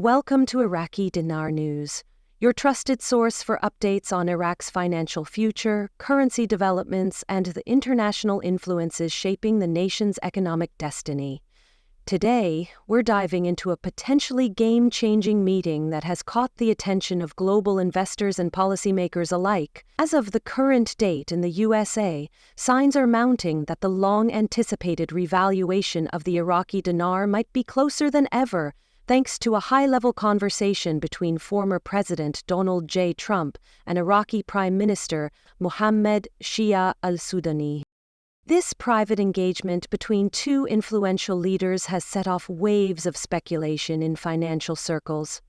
Welcome to Iraqi Dinar News, your trusted source for updates on Iraq's financial future, currency developments, and the international influences shaping the nation's economic destiny. Today, we're diving into a potentially game-changing meeting that has caught the attention of global investors and policymakers alike. As of the current date in the USA, signs are mounting that the long-anticipated revaluation of the Iraqi dinar might be closer than ever, thanks to a high-level conversation between former President Donald J. Trump and Iraqi Prime Minister Mohammed Shia al-Sudani. This private engagement between two influential leaders has set off waves of speculation in financial circles.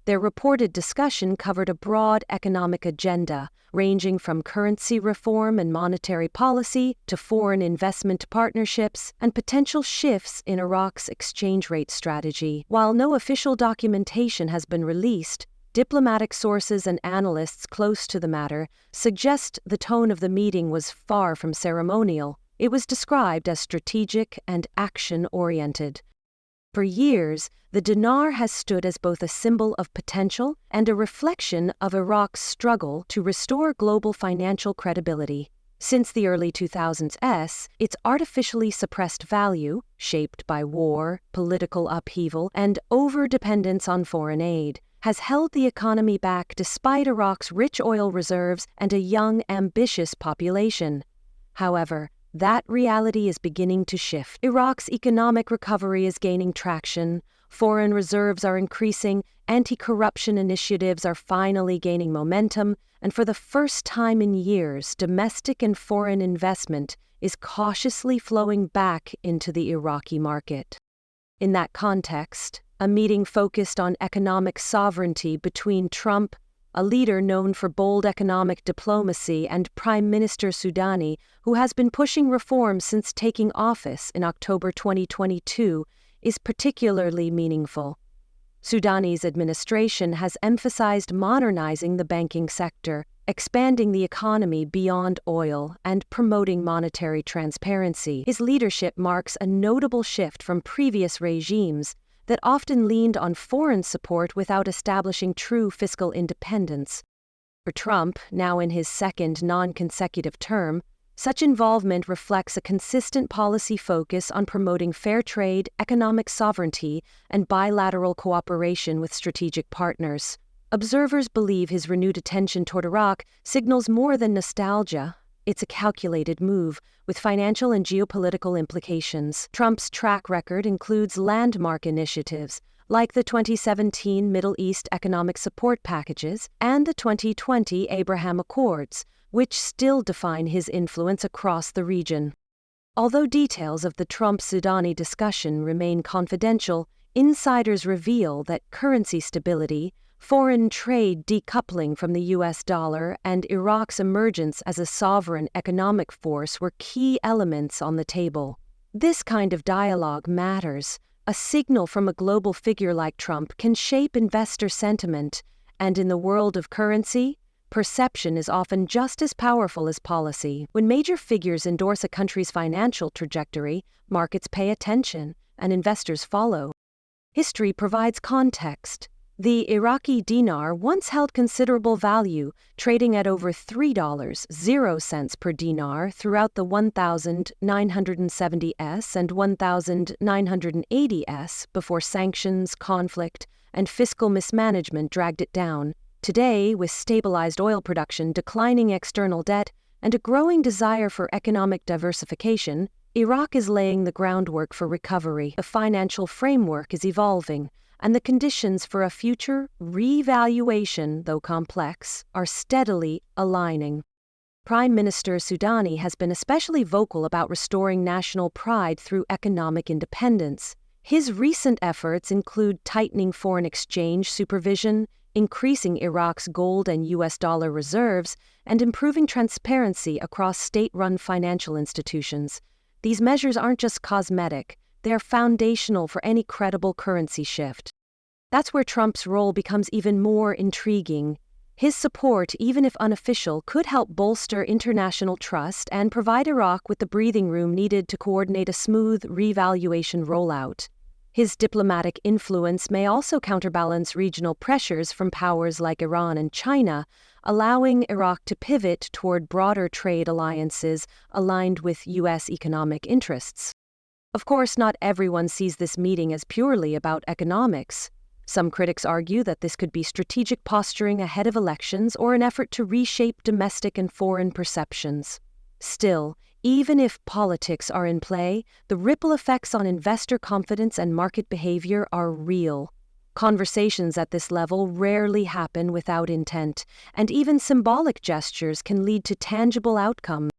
Their reported discussion covered a broad economic agenda, ranging from currency reform and monetary policy to foreign investment partnerships and potential shifts in Iraq's exchange rate strategy. While no official documentation has been released, diplomatic sources and analysts close to the matter suggest the tone of the meeting was far from ceremonial. It was described as strategic and action-oriented. For years, the dinar has stood as both a symbol of potential and a reflection of Iraq's struggle to restore global financial credibility. Since the early 2000s, its artificially suppressed value, shaped by war, political upheaval, and over-dependence on foreign aid, has held the economy back despite Iraq's rich oil reserves and a young, ambitious population. However, that reality is beginning to shift. Iraq's economic recovery is gaining traction, foreign reserves are increasing, anti-corruption initiatives are finally gaining momentum, and for the first time in years, domestic and foreign investment is cautiously flowing back into the Iraqi market. In that context, a meeting focused on economic sovereignty between Trump, a leader known for bold economic diplomacy, and Prime Minister Sudani, who has been pushing reforms since taking office in October 2022, is particularly meaningful. Sudani's administration has emphasized modernizing the banking sector, expanding the economy beyond oil, and promoting monetary transparency. His leadership marks a notable shift from previous regimes that often leaned on foreign support without establishing true fiscal independence. For Trump, now in his second non-consecutive term, such involvement reflects a consistent policy focus on promoting fair trade, economic sovereignty, and bilateral cooperation with strategic partners. Observers believe his renewed attention toward Iraq signals more than nostalgia. It's a calculated move, with financial and geopolitical implications. Trump's track record includes landmark initiatives, like the 2017 Middle East economic support packages and the 2020 Abraham Accords, which still define his influence across the region. Although details of the Trump-Sudani discussion remain confidential, insiders reveal that currency stability, foreign trade decoupling from the US dollar, and Iraq's emergence as a sovereign economic force were key elements on the table. This kind of dialogue matters. A signal from a global figure like Trump can shape investor sentiment, and in the world of currency, perception is often just as powerful as policy. When major figures endorse a country's financial trajectory, markets pay attention, and investors follow. History provides context. The Iraqi dinar once held considerable value, trading at over $3.00 per dinar throughout the 1970s and 1980s before sanctions, conflict, and fiscal mismanagement dragged it down. Today, with stabilized oil production, declining external debt, and a growing desire for economic diversification, Iraq is laying the groundwork for recovery. The financial framework is evolving, and the conditions for a future revaluation, though complex, are steadily aligning. Prime Minister Sudani has been especially vocal about restoring national pride through economic independence. His recent efforts include tightening foreign exchange supervision, increasing Iraq's gold and US dollar reserves, and improving transparency across state-run financial institutions. These measures aren't just cosmetic, they are foundational for any credible currency shift. That's where Trump's role becomes even more intriguing. His support, even if unofficial, could help bolster international trust and provide Iraq with the breathing room needed to coordinate a smooth revaluation rollout. His diplomatic influence may also counterbalance regional pressures from powers like Iran and China, allowing Iraq to pivot toward broader trade alliances aligned with U.S. economic interests. Of course, not everyone sees this meeting as purely about economics. Some critics argue that this could be strategic posturing ahead of elections or an effort to reshape domestic and foreign perceptions. Still, even if politics are in play, the ripple effects on investor confidence and market behavior are real. Conversations at this level rarely happen without intent, and even symbolic gestures can lead to tangible outcomes.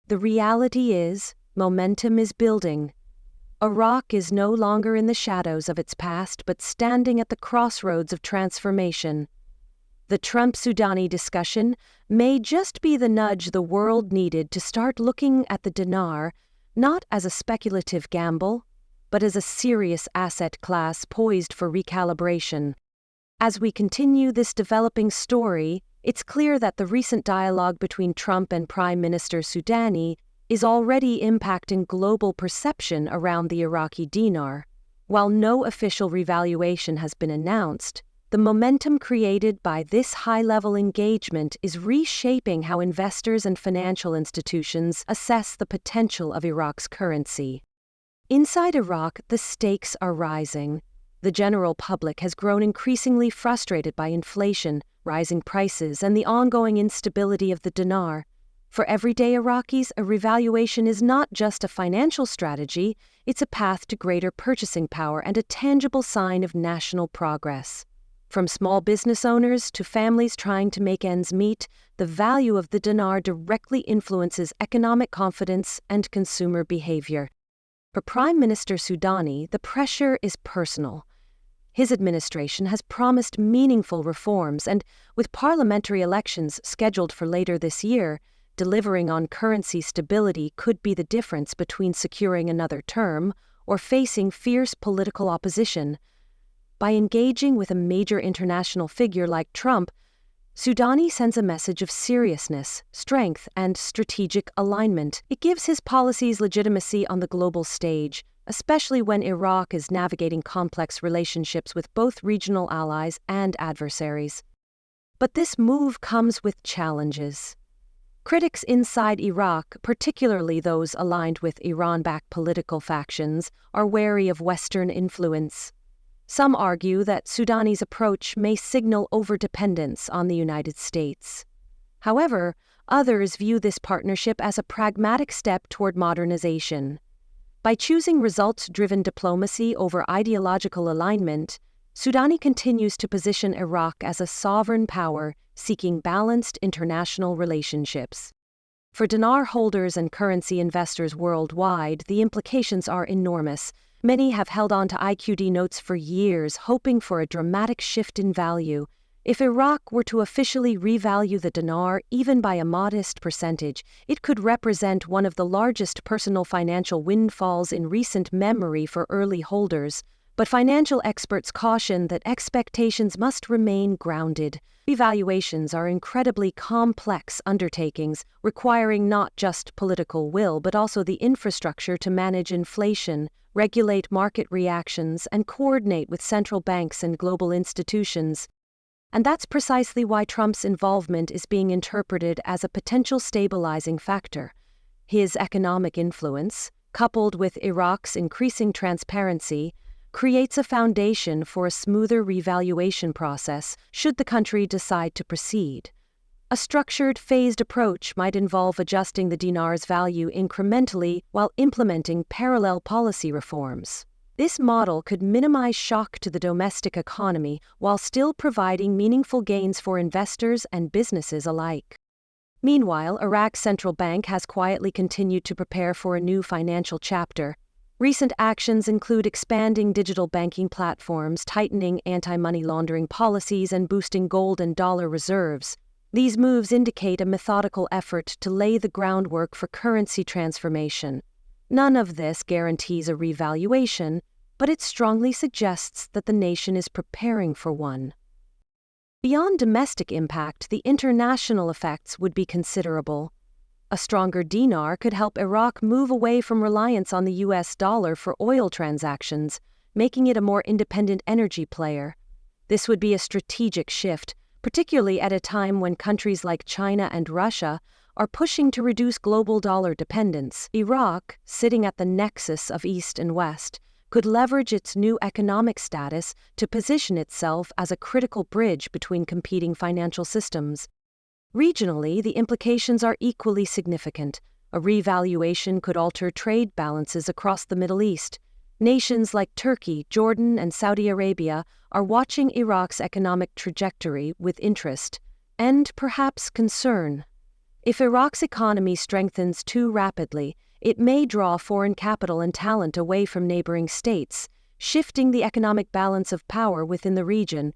The reality is, momentum is building. Iraq is no longer in the shadows of its past but standing at the crossroads of transformation. The Trump-Sudani discussion may just be the nudge the world needed to start looking at the dinar not as a speculative gamble, but as a serious asset class poised for recalibration. As we continue this developing story, it's clear that the recent dialogue between Trump and Prime Minister Sudani is already impacting global perception around the Iraqi dinar. While no official revaluation has been announced, the momentum created by this high-level engagement is reshaping how investors and financial institutions assess the potential of Iraq's currency. Inside Iraq, the stakes are rising. The general public has grown increasingly frustrated by inflation, rising prices, and the ongoing instability of the dinar. For everyday Iraqis, a revaluation is not just a financial strategy, it's a path to greater purchasing power and a tangible sign of national progress. From small business owners to families trying to make ends meet, the value of the dinar directly influences economic confidence and consumer behavior. For Prime Minister Sudani, the pressure is personal. His administration has promised meaningful reforms, and with parliamentary elections scheduled for later this year, delivering on currency stability could be the difference between securing another term or facing fierce political opposition. By engaging with a major international figure like Trump, Sudani sends a message of seriousness, strength, and strategic alignment. It gives his policies legitimacy on the global stage, especially when Iraq is navigating complex relationships with both regional allies and adversaries. But this move comes with challenges. Critics inside Iraq, particularly those aligned with Iran-backed political factions, are wary of Western influence. Some argue that Sudani's approach may signal overdependence on the United States. However, others view this partnership as a pragmatic step toward modernization. By choosing results-driven diplomacy over ideological alignment, Sudani continues to position Iraq as a sovereign power seeking balanced international relationships. For dinar holders and currency investors worldwide, the implications are enormous. Many have held on to IQD notes for years, hoping for a dramatic shift in value. If Iraq were to officially revalue the dinar, even by a modest percentage, it could represent one of the largest personal financial windfalls in recent memory for early holders. But financial experts caution that expectations must remain grounded. Revaluations are incredibly complex undertakings, requiring not just political will but also the infrastructure to manage inflation, regulate market reactions, and coordinate with central banks and global institutions. And that's precisely why Trump's involvement is being interpreted as a potential stabilizing factor. His economic influence, coupled with Iraq's increasing transparency, creates a foundation for a smoother revaluation process should the country decide to proceed. A structured, phased approach might involve adjusting the dinar's value incrementally while implementing parallel policy reforms. This model could minimize shock to the domestic economy while still providing meaningful gains for investors and businesses alike. Meanwhile, Iraq's central bank has quietly continued to prepare for a new financial chapter. Recent actions include expanding digital banking platforms, tightening anti-money laundering policies, and boosting gold and dollar reserves. These moves indicate a methodical effort to lay the groundwork for currency transformation. None of this guarantees a revaluation, but it strongly suggests that the nation is preparing for one. Beyond domestic impact, the international effects would be considerable. A stronger dinar could help Iraq move away from reliance on the US dollar for oil transactions, making it a more independent energy player. This would be a strategic shift, particularly at a time when countries like China and Russia are pushing to reduce global dollar dependence. Iraq, sitting at the nexus of East and West, could leverage its new economic status to position itself as a critical bridge between competing financial systems. Regionally, the implications are equally significant. A revaluation could alter trade balances across the Middle East. Nations like Turkey, Jordan, and Saudi Arabia are watching Iraq's economic trajectory with interest and perhaps concern. If Iraq's economy strengthens too rapidly, it may draw foreign capital and talent away from neighboring states, shifting the economic balance of power within the region.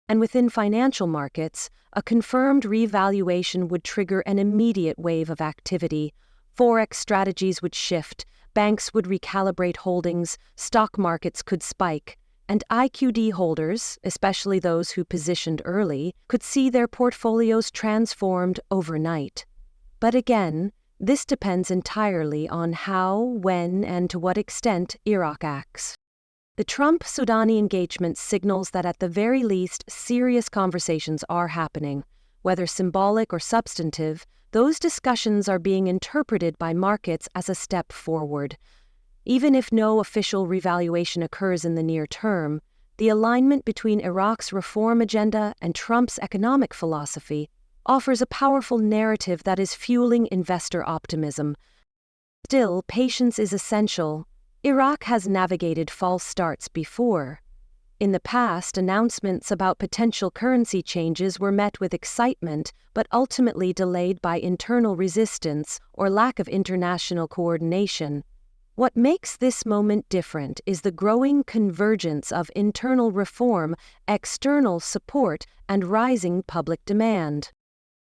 And within financial markets, a confirmed revaluation would trigger an immediate wave of activity. Forex strategies would shift, banks would recalibrate holdings, stock markets could spike, and IQD holders, especially those who positioned early, could see their portfolios transformed overnight. But again, this depends entirely on how, when, and to what extent Iraq acts. The Trump-Sudani engagement signals that at the very least, serious conversations are happening. Whether symbolic or substantive, those discussions are being interpreted by markets as a step forward. Even if no official revaluation occurs in the near term, the alignment between Iraq's reform agenda and Trump's economic philosophy offers a powerful narrative that is fueling investor optimism. Still, patience is essential. Iraq has navigated false starts before. In the past, announcements about potential currency changes were met with excitement, but ultimately delayed by internal resistance or lack of international coordination. What makes this moment different is the growing convergence of internal reform, external support, and rising public demand.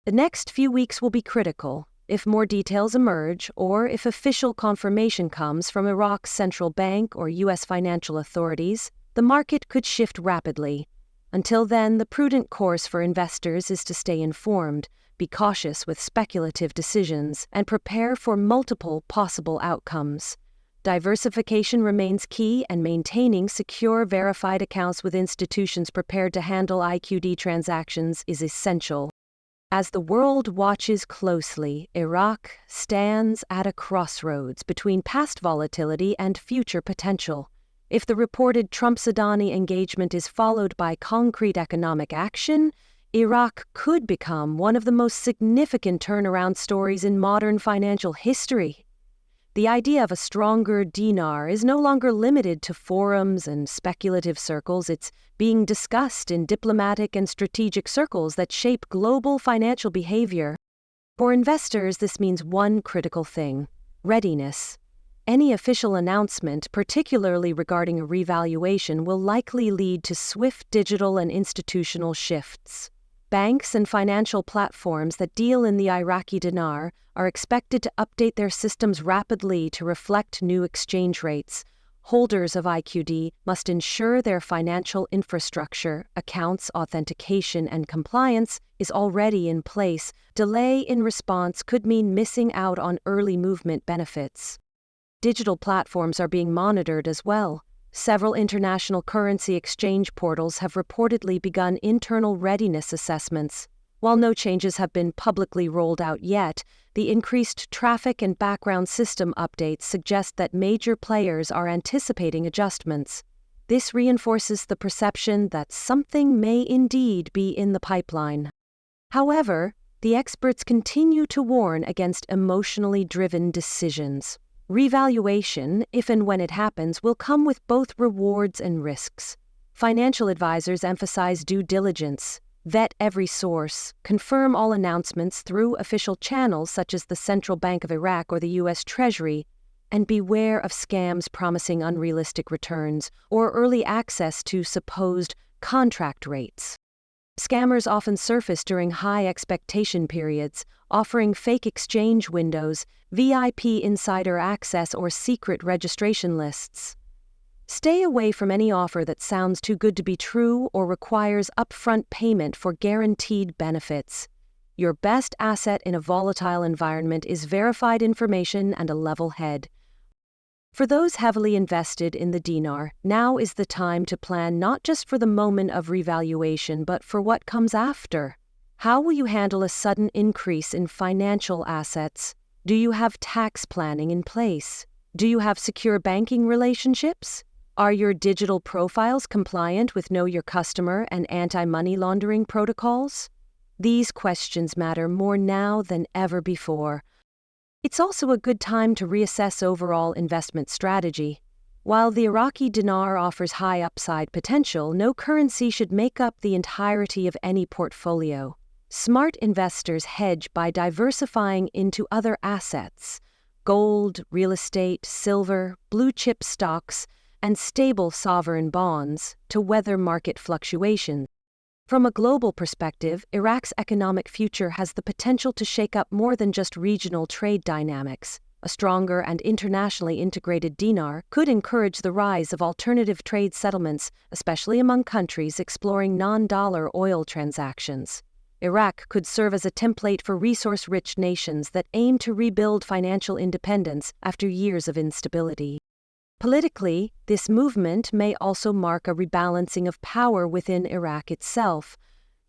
The next few weeks will be critical. If more details emerge, or if official confirmation comes from Iraq's central bank or U.S. financial authorities, the market could shift rapidly. Until then, the prudent course for investors is to stay informed, be cautious with speculative decisions, and prepare for multiple possible outcomes. Diversification remains key, and maintaining secure, verified accounts with institutions prepared to handle IQD transactions is essential. As the world watches closely, Iraq stands at a crossroads between past volatility and future potential. If the reported Trump-Sudani engagement is followed by concrete economic action, Iraq could become one of the most significant turnaround stories in modern financial history. The idea of a stronger dinar is no longer limited to forums and speculative circles. It's being discussed in diplomatic and strategic circles that shape global financial behavior. For investors, this means one critical thing: readiness. Any official announcement, particularly regarding a revaluation, will likely lead to swift digital and institutional shifts. Banks and financial platforms that deal in the Iraqi dinar are expected to update their systems rapidly to reflect new exchange rates. Holders of IQD must ensure their financial infrastructure, accounts, authentication, and compliance is already in place. Delay in response could mean missing out on early movement benefits. Digital platforms are being monitored as well. Several international currency exchange portals have reportedly begun internal readiness assessments. While no changes have been publicly rolled out yet, the increased traffic and background system updates suggest that major players are anticipating adjustments. This reinforces the perception that something may indeed be in the pipeline. However, the experts continue to warn against emotionally driven decisions. Revaluation, if and when it happens, will come with both rewards and risks. Financial advisors emphasize due diligence. Vet every source, confirm all announcements through official channels such as the Central Bank of Iraq or the U.S. Treasury, and beware of scams promising unrealistic returns or early access to supposed contract rates. Scammers often surface during high expectation periods, offering fake exchange windows, VIP insider access, or secret registration lists. Stay away from any offer that sounds too good to be true or requires upfront payment for guaranteed benefits. Your best asset in a volatile environment is verified information and a level head. For those heavily invested in the dinar, now is the time to plan not just for the moment of revaluation, but for what comes after. How will you handle a sudden increase in financial assets? Do you have tax planning in place? Do you have secure banking relationships? Are your digital profiles compliant with Know Your Customer and anti-money laundering protocols? These questions matter more now than ever before. It's also a good time to reassess overall investment strategy. While the Iraqi dinar offers high upside potential, no currency should make up the entirety of any portfolio. Smart investors hedge by diversifying into other assets: gold, real estate, silver, blue-chip stocks, and stable sovereign bonds to weather market fluctuations. From a global perspective, Iraq's economic future has the potential to shake up more than just regional trade dynamics. A stronger and internationally integrated dinar could encourage the rise of alternative trade settlements, especially among countries exploring non-dollar oil transactions. Iraq could serve as a template for resource-rich nations that aim to rebuild financial independence after years of instability. Politically, this movement may also mark a rebalancing of power within Iraq itself.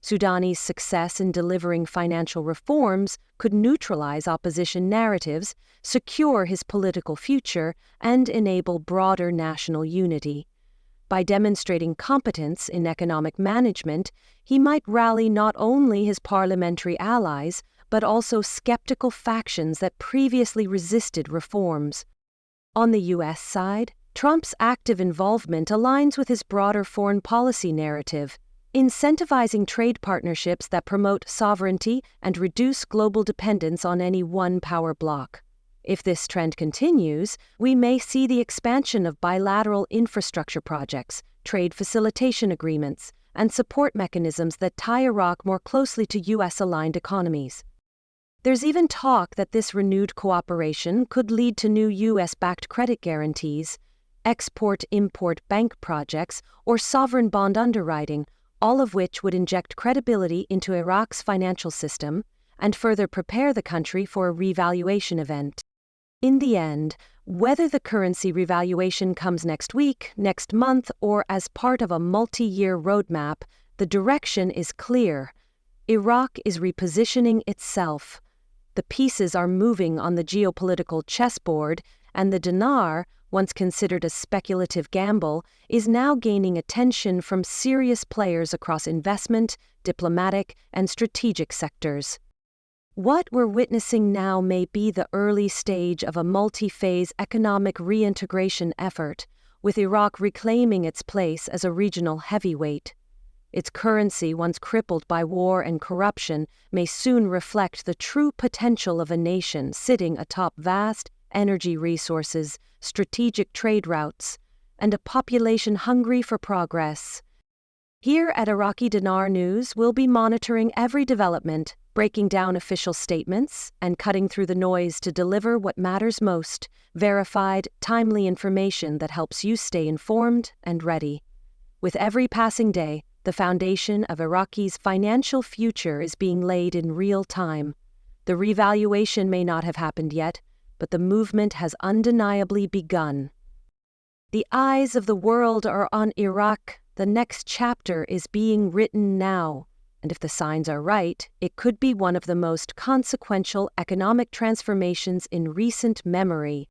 Sudani's success in delivering financial reforms could neutralize opposition narratives, secure his political future, and enable broader national unity. By demonstrating competence in economic management, he might rally not only his parliamentary allies, but also skeptical factions that previously resisted reforms. On the U.S. side, Trump's active involvement aligns with his broader foreign policy narrative, incentivizing trade partnerships that promote sovereignty and reduce global dependence on any one power bloc. If this trend continues, we may see the expansion of bilateral infrastructure projects, trade facilitation agreements, and support mechanisms that tie Iraq more closely to U.S.-aligned economies. There's even talk that this renewed cooperation could lead to new U.S.-backed credit guarantees, export-import bank projects, or sovereign bond underwriting, all of which would inject credibility into Iraq's financial system and further prepare the country for a revaluation event. In the end, whether the currency revaluation comes next week, next month, or as part of a multi-year roadmap, the direction is clear. Iraq is repositioning itself. The pieces are moving on the geopolitical chessboard, and the dinar, once considered a speculative gamble, is now gaining attention from serious players across investment, diplomatic, and strategic sectors. What we're witnessing now may be the early stage of a multi-phase economic reintegration effort, with Iraq reclaiming its place as a regional heavyweight. Its currency, once crippled by war and corruption, may soon reflect the true potential of a nation sitting atop vast energy resources, strategic trade routes, and a population hungry for progress. Here at Iraqi Dinar News, we'll be monitoring every development, breaking down official statements, and cutting through the noise to deliver what matters most: verified, timely information that helps you stay informed and ready. With every passing day, the foundation of Iraqi's financial future is being laid in real time. The revaluation may not have happened yet, but the movement has undeniably begun. The eyes of the world are on Iraq. The next chapter is being written now, and if the signs are right, it could be one of the most consequential economic transformations in recent memory.